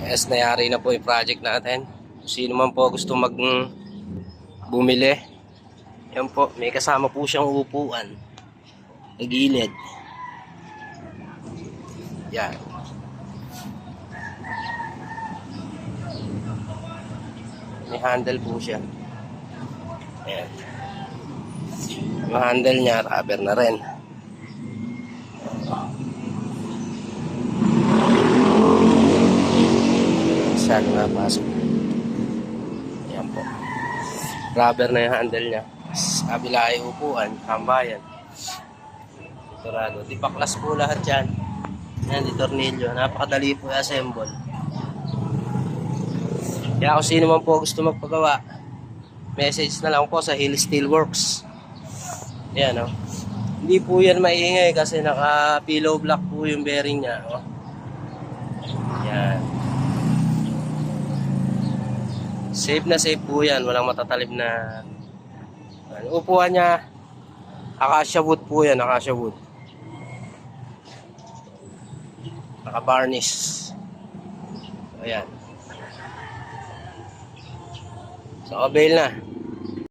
Yes, nayari na po yung project natin. Sino man po gusto bumili. Yan po, may kasama po siyang upuan. Sa gilid. Yan. May handle po siya. Ayan. Yung handle niya, rubber na rin. Masyado na pasok. Ayan po. Rubber na yung handle niya. Sa kabila ay upuan, tambayan. Turado. Tipaklas po lahat yan. Yan, di tornilyo. Napakadali po i-assemble. Kaya kung sino man po gusto magpagawa, message na lang po sa Hill Steelworks. Yan, oh. Hindi po yan maingay kasi naka-pillow block po yung bearing niya. Oh. Yan. Safe na safe po yan. Walang matatalib na... Upuan niya, acacia wood po yan. Acacia wood. Naka-varnish. Ayan. So, avail na.